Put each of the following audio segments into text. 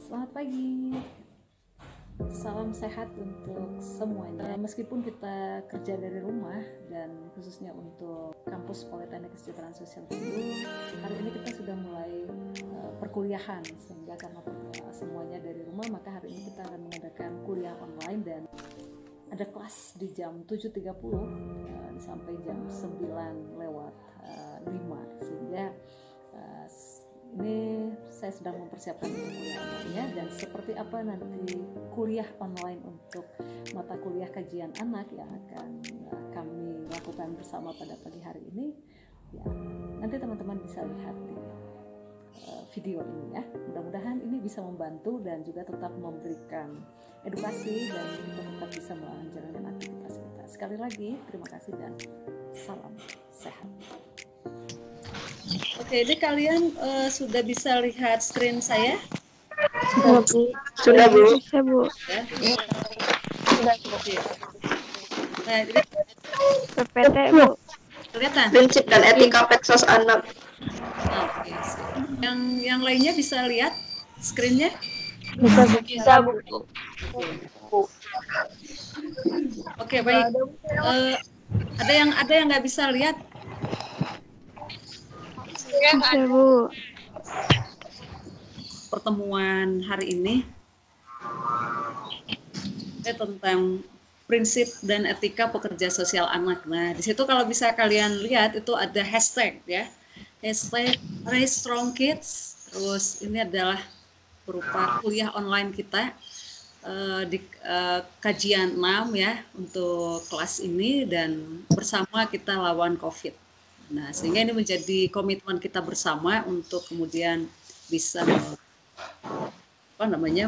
Selamat pagi, salam sehat untuk semuanya. Meskipun kita kerja dari rumah dan khususnya untuk kampus Politeknik Kesejahteraan Sosial Bandung, hari ini kita sudah mulai perkuliahan, sehingga karena semuanya dari rumah, maka hari ini kita akan mengadakan kuliah online dan ada kelas di jam 7.30 sampai jam 9 lewat 5, sehingga ini saya sedang mempersiapkan untuk kuliah online-nya. Dan seperti apa nanti kuliah online untuk mata kuliah kajian anak yang akan kami lakukan bersama pada pagi hari ini, ya nanti teman-teman bisa lihat di video ini ya. Mudah-mudahan ini bisa membantu dan juga tetap memberikan edukasi dan kita tetap bisa menjalankan aktivitas kita. Sekali lagi terima kasih dan salam sehat. Oke, ini kalian sudah bisa lihat screen saya? Sudah, Bu. Sudah, Bu. Bisa, Bu. Ya? Sudah, Bu. Nah, ini PPT, Bu. kelihatan? Prinsip dan etika Peksos anak. Oke. Yang lainnya bisa lihat screen-nya? Bisa, Bu. Oke, baik. Ada yang nggak bisa lihat? Bisa, Bu. Pertemuan hari ini tentang prinsip dan etika pekerja sosial anak. Nah, di situ kalau bisa kalian lihat itu ada hashtag ya. Hashtag Raise Strong Kids. Terus ini adalah berupa kuliah online kita di kajian 6 ya untuk kelas ini, dan bersama kita lawan COVID. Nah, sehingga ini menjadi komitmen kita bersama untuk kemudian bisa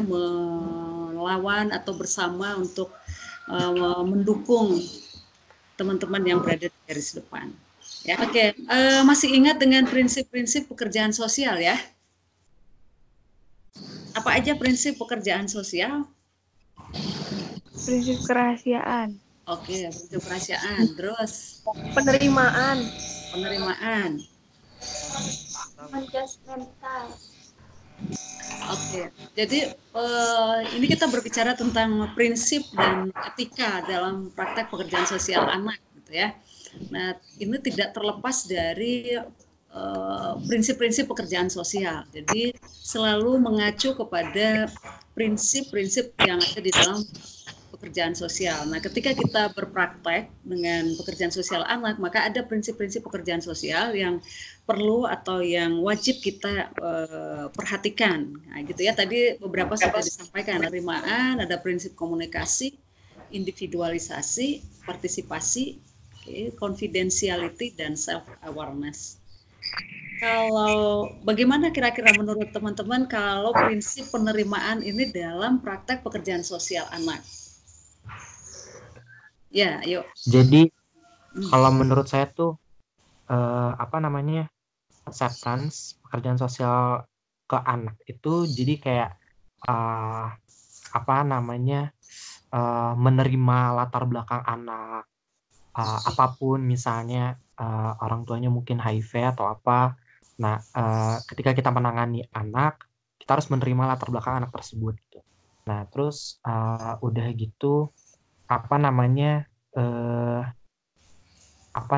melawan atau bersama untuk mendukung teman-teman yang berada di garis depan. Ya, oke. Masih ingat dengan prinsip-prinsip pekerjaan sosial ya? Apa aja prinsip pekerjaan sosial? Prinsip kerahasiaan. Oke, prinsip kerahasiaan. Terus Penerimaan. Mental. Oke, jadi ini kita berbicara tentang prinsip dan etika dalam praktek pekerjaan sosial anak, gitu ya. Nah, ini tidak terlepas dari prinsip-prinsip pekerjaan sosial. Jadi selalu mengacu kepada prinsip-prinsip yang ada di dalam pekerjaan sosial. Nah, ketika kita berpraktek dengan pekerjaan sosial anak, maka ada prinsip-prinsip pekerjaan sosial yang perlu atau yang wajib kita perhatikan. Nah, gitu ya. Tadi beberapa sudah disampaikan. Penerimaan, ada prinsip komunikasi, individualisasi, partisipasi, confidentiality, dan self awareness. Kalau bagaimana kira-kira menurut teman-teman kalau prinsip penerimaan ini dalam praktek pekerjaan sosial anak? Ya, yuk. Jadi kalau menurut saya tuh acceptance pekerjaan sosial ke anak itu jadi kayak menerima latar belakang anak, apapun misalnya orang tuanya mungkin HIV atau apa. Nah, ketika kita menangani anak, kita harus menerima latar belakang anak tersebut gitu. Nah, terus udah gitu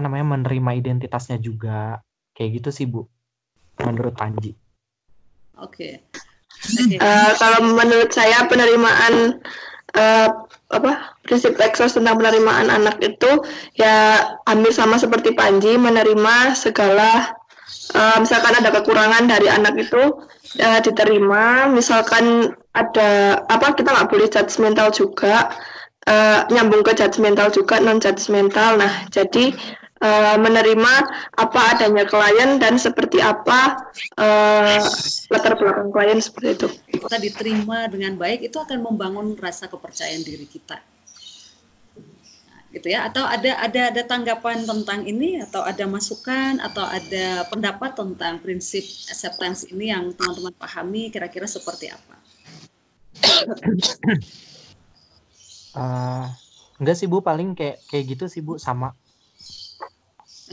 menerima identitasnya juga, kayak gitu sih, Bu, menurut Panji. Oke. Kalau menurut saya penerimaan prinsip Peksos tentang penerimaan anak itu ya hampir sama seperti Panji, menerima segala misalkan ada kekurangan dari anak itu diterima. Misalkan ada kita nggak boleh judgmental juga, nyambung ke judgmental juga, non judgmental. Nah, jadi menerima apa adanya klien dan seperti apa latar belakang klien, seperti itu. Kita diterima dengan baik, itu akan membangun rasa kepercayaan diri kita. Nah, gitu ya. Atau ada tanggapan tentang ini, atau ada masukan, atau ada pendapat tentang prinsip acceptance ini yang teman-teman pahami kira-kira seperti apa? Enggak sih, Bu, paling kayak gitu sih, Bu, sama.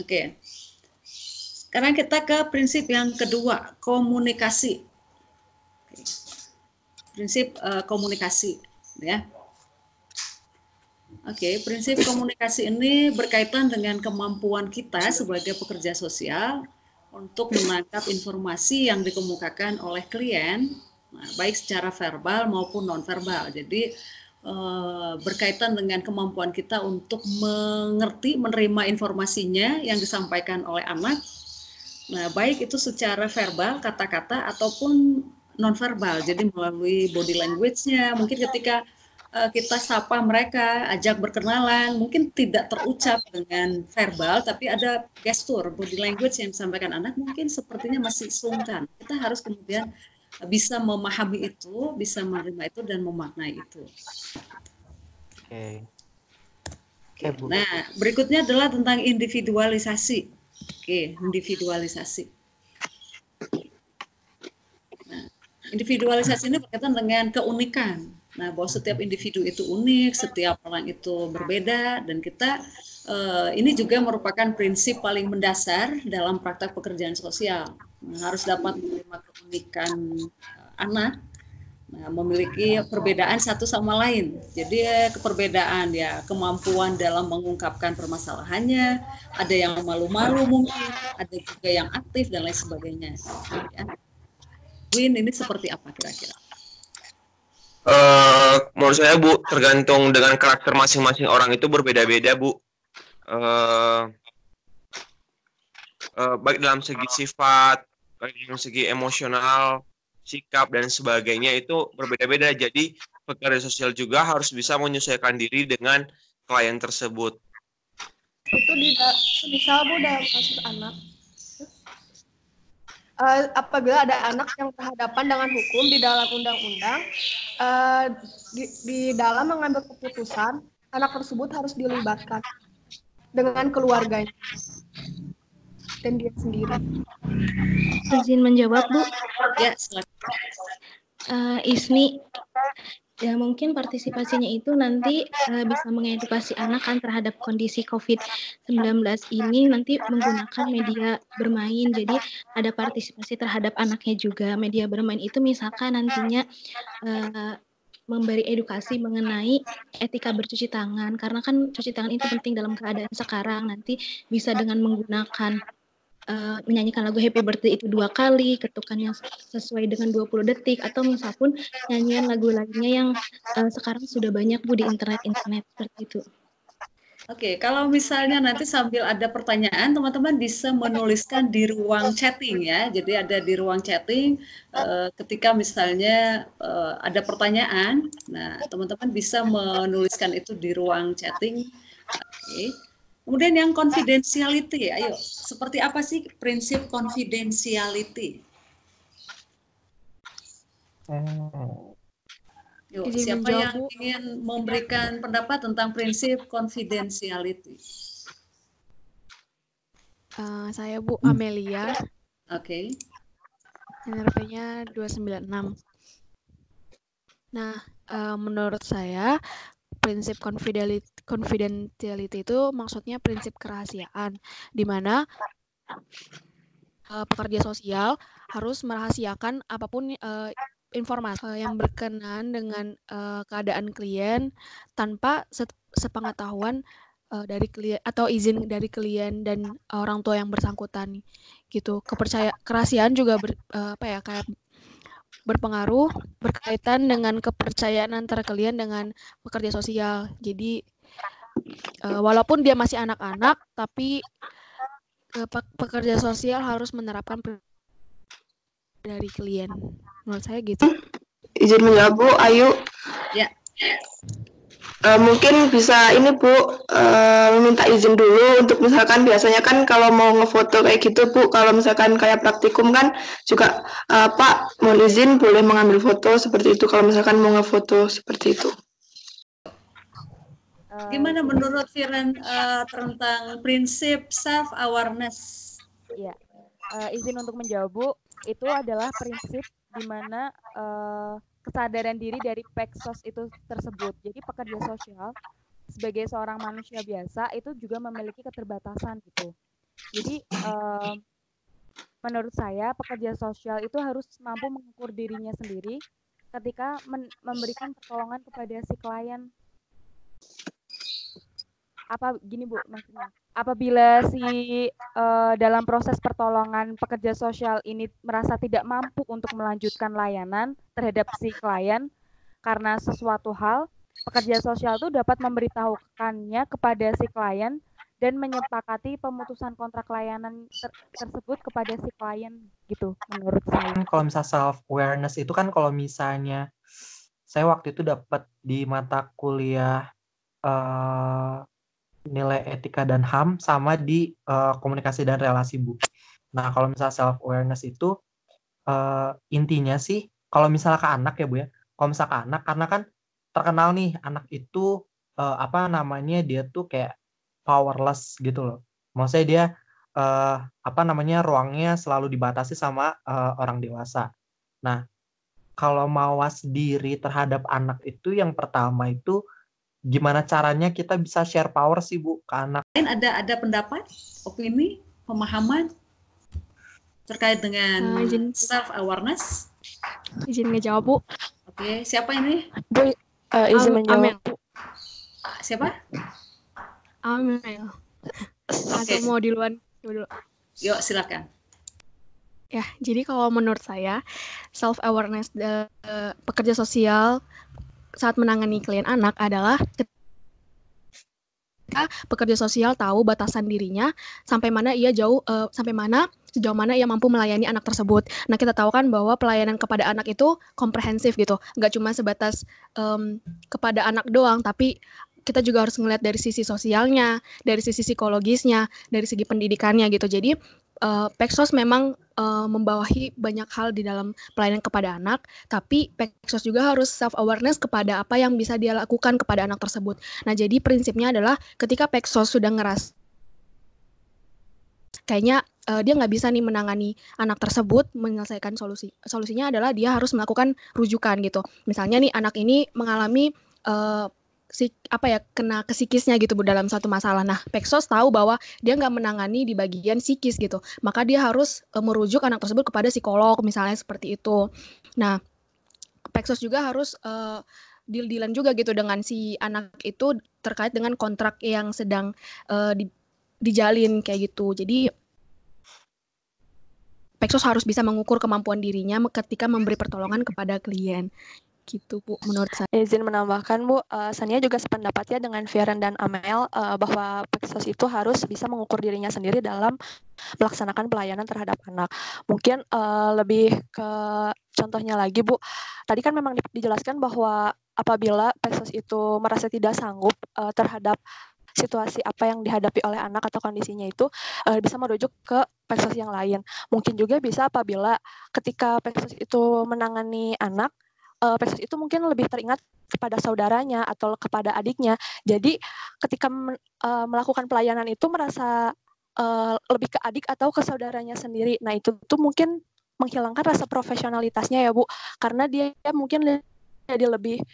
Oke. Sekarang kita ke prinsip yang kedua, komunikasi. prinsip komunikasi, ya. Oke, prinsip komunikasi ini berkaitan dengan kemampuan kita sebagai pekerja sosial untuk menangkap informasi yang dikemukakan oleh klien, baik secara verbal maupun nonverbal. Jadi berkaitan dengan kemampuan kita untuk mengerti, menerima informasinya yang disampaikan oleh anak. Nah, baik itu secara verbal, kata-kata ataupun nonverbal. Jadi melalui body language-nya, mungkin ketika kita sapa mereka, ajak berkenalan, mungkin tidak terucap dengan verbal, tapi ada gestur, body language yang disampaikan anak mungkin sepertinya masih sungkan. Kita harus kemudian bisa memahami itu, bisa menerima itu, dan memaknai itu. Oke. Bu. Nah, berikutnya adalah tentang individualisasi. Oke, individualisasi. Nah, individualisasi ini berkaitan dengan keunikan. Nah, bahwa setiap individu itu unik, setiap orang itu berbeda, dan kita ini juga merupakan prinsip paling mendasar dalam praktek pekerjaan sosial. Harus dapat menerima keunikan anak, memiliki perbedaan satu sama lain. Jadi keperbedaan ya, kemampuan dalam mengungkapkan permasalahannya, ada yang malu-malu mungkin, ada juga yang aktif dan lain sebagainya. Ya. Win, ini seperti apa kira-kira? Menurut saya Bu, tergantung dengan karakter masing-masing orang itu berbeda-beda Bu. Baik dalam segi sifat, baik dalam segi emosional, sikap dan sebagainya itu berbeda-beda. Jadi pekerja sosial juga harus bisa menyesuaikan diri dengan klien tersebut. Itu misal Bu dalam kasus anak, apabila ada anak yang berhadapan dengan hukum di dalam undang-undang, di dalam mengambil keputusan, anak tersebut harus dilibatkan dengan keluarganya dan dia sendiri. Izin menjawab, Bu. Ya, silakan. Isni, ya mungkin partisipasinya itu nanti bisa mengedukasi anak kan terhadap kondisi COVID-19 ini, nanti menggunakan media bermain. Jadi ada partisipasi terhadap anaknya juga. Media bermain itu misalkan nantinya memberi edukasi mengenai etika bercuci tangan, karena kan cuci tangan itu penting dalam keadaan sekarang. Nanti bisa dengan menggunakan menyanyikan lagu Happy Birthday itu 2 kali, ketukan yang sesuai dengan 20 detik, atau misal pun nyanyian lagu lainnya yang sekarang sudah banyak Bu di internet seperti itu. Oke, kalau misalnya nanti sambil ada pertanyaan, teman-teman bisa menuliskan di ruang chatting ya. Jadi ada di ruang chatting, ketika misalnya ada pertanyaan, nah teman-teman bisa menuliskan itu di ruang chatting. Oke. Kemudian yang confidentiality, ayo, seperti apa sih prinsip confidentiality? Yuk, siapa yang ingin memberikan pendapat tentang prinsip confidentiality? Saya Bu Amelia. Oke. NRP-nya 296. Nah, menurut saya prinsip confidentiality itu maksudnya prinsip kerahasiaan, di mana pekerja sosial harus merahasiakan apapun informasi yang berkenaan dengan keadaan klien tanpa sepengetahuan dari klien atau izin dari klien dan orang tua yang bersangkutan gitu. Kerahasiaan juga kayak berpengaruh berkaitan dengan kepercayaan antara klien dengan pekerja sosial. Jadi walaupun dia masih anak-anak, tapi pekerja sosial harus menerapkan dari klien. Menurut saya gitu. Izin menjawab Bu, Ayu. Ya. Mungkin bisa ini Bu, minta izin dulu untuk misalkan biasanya kan kalau mau ngefoto kayak gitu Bu, kalau misalkan kayak praktikum kan juga Pak mohon izin boleh mengambil foto seperti itu kalau misalkan mau ngefoto seperti itu. Gimana menurut Firen tentang prinsip self awareness? Iya, izin untuk menjawab Bu, itu adalah prinsip di mana kesadaran diri dari peksos itu tersebut. Jadi pekerja sosial sebagai seorang manusia biasa itu juga memiliki keterbatasan gitu. Jadi menurut saya pekerja sosial itu harus mampu mengukur dirinya sendiri ketika memberikan pertolongan kepada si klien. Apa gini Bu, maksudnya apabila si dalam proses pertolongan pekerja sosial ini merasa tidak mampu untuk melanjutkan layanan terhadap si klien karena sesuatu hal, pekerja sosial itu dapat memberitahukannya kepada si klien dan menyepakati pemutusan kontrak layanan tersebut kepada si klien gitu menurut saya. Kalau misalnya self awareness itu kan kalau misalnya saya waktu itu dapat di mata kuliah nilai etika dan HAM sama di komunikasi dan relasi Bu. Nah kalau misalnya self awareness itu intinya sih kalau misalnya ke anak ya Bu ya, kalau misalnya ke anak karena kan terkenal nih anak itu dia tuh kayak powerless gitu loh. Maksudnya dia ruangnya selalu dibatasi sama orang dewasa. Nah, kalau mawas diri terhadap anak itu yang pertama itu gimana caranya kita bisa share power sih Bu ke anak? Ada pendapat, opini, pemahaman terkait dengan self awareness? Izin ngejawab Bu. Oke, siapa ini? Bu, izin menjawab. Siapa? Amel. Atau mau duluan dulu? Yuk, silakan. Ya, jadi kalau menurut saya self awareness pekerja sosial saat menangani klien anak adalah ketika pekerja sosial tahu batasan dirinya sejauh mana ia mampu melayani anak tersebut. Nah, kita tahu kan bahwa pelayanan kepada anak itu komprehensif gitu, nggak cuma sebatas kepada anak doang, tapi kita juga harus melihat dari sisi sosialnya, dari sisi psikologisnya, dari segi pendidikannya gitu. Jadi Peksos memang membawahi banyak hal di dalam pelayanan kepada anak, tapi Peksos juga harus self-awareness kepada apa yang bisa dia lakukan kepada anak tersebut. Nah, jadi prinsipnya adalah ketika Peksos sudah ngeras kayaknya dia nggak bisa nih menangani anak tersebut menyelesaikan solusinya adalah dia harus melakukan rujukan gitu. Misalnya nih anak ini mengalami kena ke psikisnya gitu Bu dalam satu masalah. Nah, Peksos tahu bahwa dia nggak menangani di bagian psikis gitu. Maka dia harus merujuk anak tersebut kepada psikolog misalnya seperti itu. Nah, Peksos juga harus deal-dealan juga gitu dengan si anak itu terkait dengan kontrak yang sedang dijalin kayak gitu. Jadi Peksos harus bisa mengukur kemampuan dirinya ketika memberi pertolongan kepada klien. Gitu Bu, menurut saya. Izin menambahkan Bu, Sania juga sependapat ya dengan Viren dan Amel bahwa Peksos itu harus bisa mengukur dirinya sendiri dalam melaksanakan pelayanan terhadap anak. Mungkin lebih ke contohnya lagi Bu, tadi kan memang dijelaskan bahwa apabila Peksos itu merasa tidak sanggup terhadap situasi apa yang dihadapi oleh anak atau kondisinya itu bisa merujuk ke Peksos yang lain. Mungkin juga bisa apabila ketika Peksos itu menangani anak, Peksos itu mungkin lebih teringat kepada saudaranya atau kepada adiknya. Jadi ketika melakukan pelayanan itu merasa lebih ke adik atau ke saudaranya sendiri. Nah itu tuh mungkin menghilangkan rasa profesionalitasnya ya Bu. Karena dia mungkin jadi lebih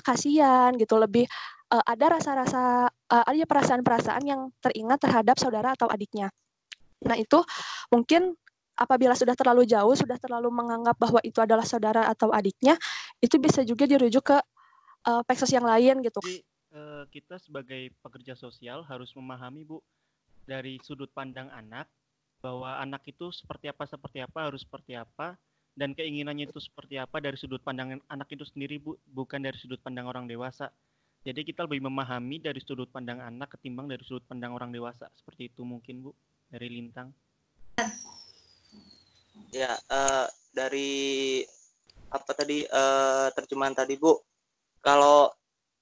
kasihan gitu, lebih ada rasa-rasa, ada perasaan-perasaan yang teringat terhadap saudara atau adiknya. Nah itu mungkin apabila sudah terlalu jauh, sudah terlalu menganggap bahwa itu adalah saudara atau adiknya, itu bisa juga dirujuk ke Peksos yang lain gitu. Jadi kita sebagai pekerja sosial harus memahami Bu dari sudut pandang anak bahwa anak itu seperti apa harus seperti apa dan keinginannya itu seperti apa dari sudut pandang anak itu sendiri Bu, bukan dari sudut pandang orang dewasa. Jadi kita lebih memahami dari sudut pandang anak ketimbang dari sudut pandang orang dewasa. Seperti itu mungkin Bu dari Lintang. Ya, dari apa tadi terjemahan tadi Bu, kalau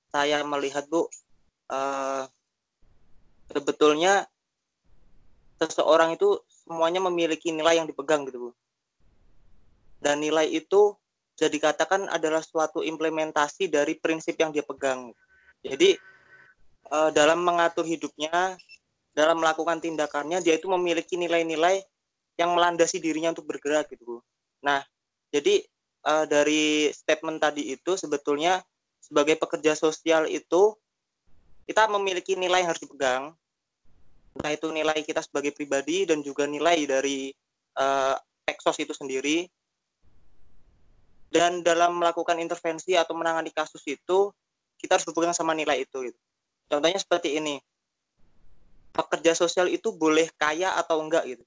saya melihat Bu, sebetulnya seseorang itu semuanya memiliki nilai yang dipegang gitu Bu, dan nilai itu bisa dikatakan adalah suatu implementasi dari prinsip yang dia pegang. Jadi dalam mengatur hidupnya, dalam melakukan tindakannya, dia itu memiliki nilai-nilai yang melandasi dirinya untuk bergerak gitu Bu. Nah, jadi dari statement tadi itu sebetulnya sebagai pekerja sosial itu kita memiliki nilai yang harus dipegang. Entah itu nilai kita sebagai pribadi dan juga nilai dari Peksos itu sendiri. Dan dalam melakukan intervensi atau menangani kasus itu, kita harus berpegang sama nilai itu. Gitu. Contohnya seperti ini, pekerja sosial itu boleh kaya atau enggak gitu.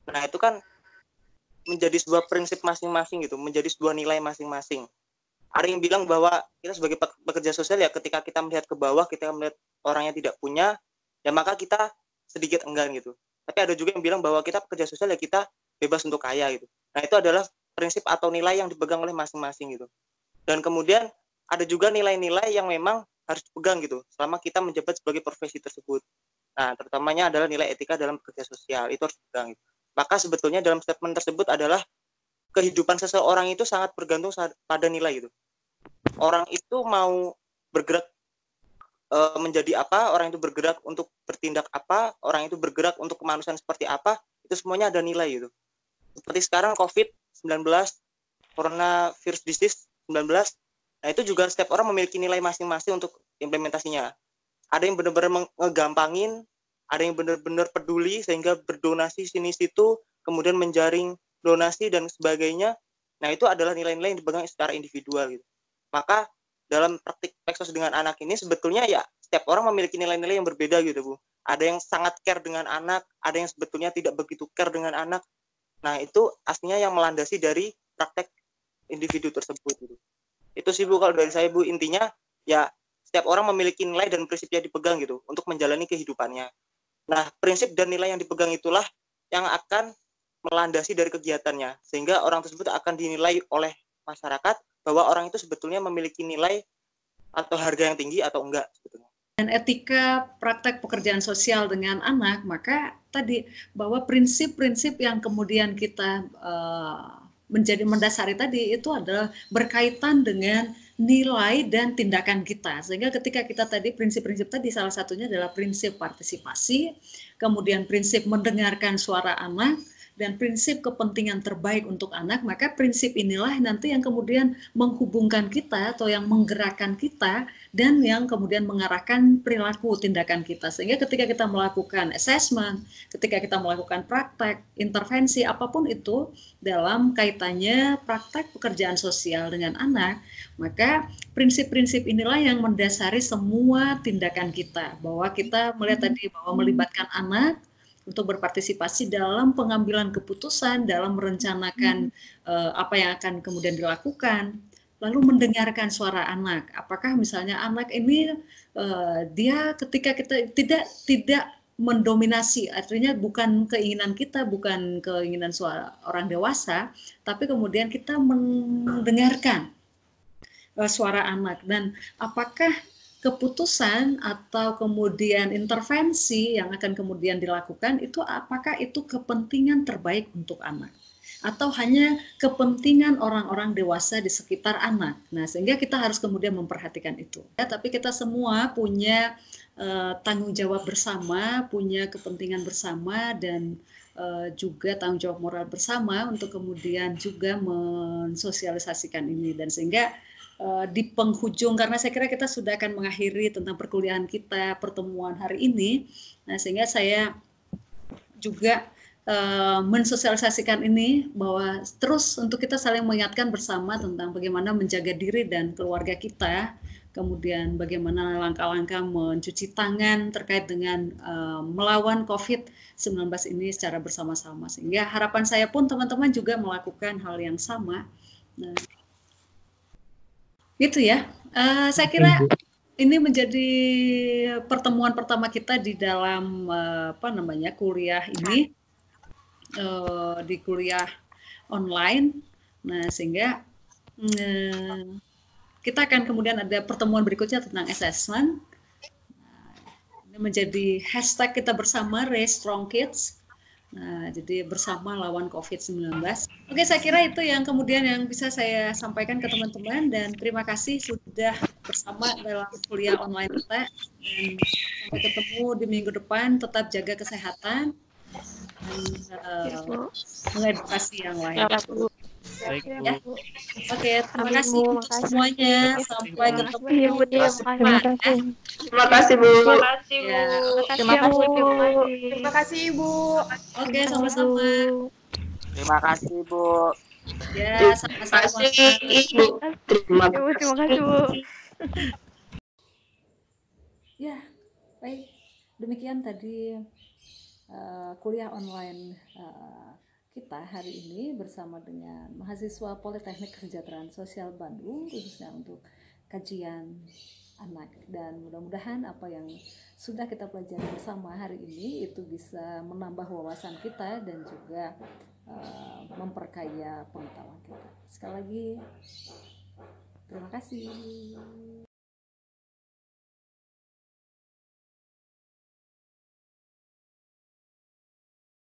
Nah itu kan menjadi sebuah prinsip masing-masing gitu, menjadi sebuah nilai masing-masing. Ada yang bilang bahwa kita sebagai pekerja sosial ya ketika kita melihat ke bawah, kita melihat orang yang tidak punya, ya maka kita sedikit enggan gitu. Tapi ada juga yang bilang bahwa kita pekerja sosial ya kita bebas untuk kaya gitu. Nah itu adalah prinsip atau nilai yang dipegang oleh masing-masing gitu. Dan kemudian ada juga nilai-nilai yang memang harus dipegang gitu selama kita menjabat sebagai profesi tersebut. Nah, terutamanya adalah nilai etika dalam bekerja sosial, itu harus dipegang gitu. Maka sebetulnya dalam statement tersebut adalah kehidupan seseorang itu sangat bergantung pada nilai gitu. Orang itu mau bergerak menjadi apa, orang itu bergerak untuk bertindak apa, orang itu bergerak untuk kemanusiaan seperti apa, itu semuanya ada nilai gitu. Seperti sekarang COVID-19, coronavirus disease 19, nah itu juga setiap orang memiliki nilai masing-masing untuk implementasinya. Ada yang benar-benar ngegampangin, ada yang benar-benar peduli sehingga berdonasi sini-situ, kemudian menjaring donasi dan sebagainya. Nah itu adalah nilai-nilai yang dipegang secara individual gitu. Maka dalam praktik peksos dengan anak ini sebetulnya ya setiap orang memiliki nilai-nilai yang berbeda gitu Bu. Ada yang sangat care dengan anak, ada yang sebetulnya tidak begitu care dengan anak. Nah, itu aslinya yang melandasi dari praktek individu tersebut. Gitu. Itu sih Bu, kalau dari saya Bu, intinya ya setiap orang memiliki nilai dan prinsip yang dipegang gitu untuk menjalani kehidupannya. Nah, prinsip dan nilai yang dipegang itulah yang akan melandasi dari kegiatannya. Sehingga orang tersebut akan dinilai oleh masyarakat bahwa orang itu sebetulnya memiliki nilai atau harga yang tinggi atau enggak sebetulnya. Dan etika praktek pekerjaan sosial dengan anak, maka tadi bahwa prinsip-prinsip yang kemudian kita menjadi mendasari tadi itu adalah berkaitan dengan nilai dan tindakan kita. Sehingga ketika kita tadi prinsip-prinsip tadi salah satunya adalah prinsip partisipasi, kemudian prinsip mendengarkan suara anak, dan prinsip kepentingan terbaik untuk anak, maka prinsip inilah nanti yang kemudian menghubungkan kita atau yang menggerakkan kita dan yang kemudian mengarahkan perilaku tindakan kita. Sehingga ketika kita melakukan assessment, ketika kita melakukan praktek, intervensi, apapun itu dalam kaitannya praktek pekerjaan sosial dengan anak, maka prinsip-prinsip inilah yang mendasari semua tindakan kita. Bahwa kita melihat tadi bahwa melibatkan anak, untuk berpartisipasi dalam pengambilan keputusan, dalam merencanakan apa yang akan kemudian dilakukan, lalu mendengarkan suara anak. Apakah misalnya anak ini dia ketika kita tidak mendominasi, artinya bukan keinginan kita, bukan keinginan suara orang dewasa, tapi kemudian kita mendengarkan suara anak. Dan apakah keputusan atau kemudian intervensi yang akan kemudian dilakukan itu apakah itu kepentingan terbaik untuk anak atau hanya kepentingan orang-orang dewasa di sekitar anak. Nah, sehingga kita harus kemudian memperhatikan itu. Ya, tapi kita semua punya tanggung jawab bersama, punya kepentingan bersama dan juga tanggung jawab moral bersama untuk kemudian juga mensosialisasikan ini. Dan sehingga di penghujung, karena saya kira kita sudah akan mengakhiri tentang perkuliahan kita pertemuan hari ini, nah sehingga saya juga mensosialisasikan ini bahwa terus untuk kita saling mengingatkan bersama tentang bagaimana menjaga diri dan keluarga kita, kemudian bagaimana langkah-langkah mencuci tangan terkait dengan melawan COVID-19 ini secara bersama-sama. Sehingga harapan saya pun teman-teman juga melakukan hal yang sama. Nah, gitu ya. Saya kira ini menjadi pertemuan pertama kita di dalam kuliah ini, di kuliah online. Nah, sehingga kita akan kemudian ada pertemuan berikutnya tentang assessment. Ini menjadi hashtag kita bersama, Raise Strong Kids. Nah, jadi bersama lawan COVID-19. Oke, saya kira itu yang kemudian yang bisa saya sampaikan ke teman-teman, dan terima kasih sudah bersama dalam kuliah online kita, dan sampai ketemu di minggu depan. Tetap jaga kesehatan dan mengedukasi yang lain. Baik, Bu. Ya. Oke, terima kasih semuanya. Sampai ketemu. Terima kasih Bu. Terima kasih Bu. Terima kasih Ibu. Oke, sama-sama. Terima kasih Bu. Ya, Terima sama-sama. kasih Ibu. Terima Ibu, terima kasih, Bu. Ya, baik. Demikian tadi kuliah online kita hari ini bersama dengan mahasiswa Politeknik Kesejahteraan Sosial Bandung, khususnya untuk kajian anak. Dan mudah-mudahan apa yang sudah kita pelajari bersama hari ini itu bisa menambah wawasan kita dan juga memperkaya pengetahuan kita. Sekali lagi, terima kasih.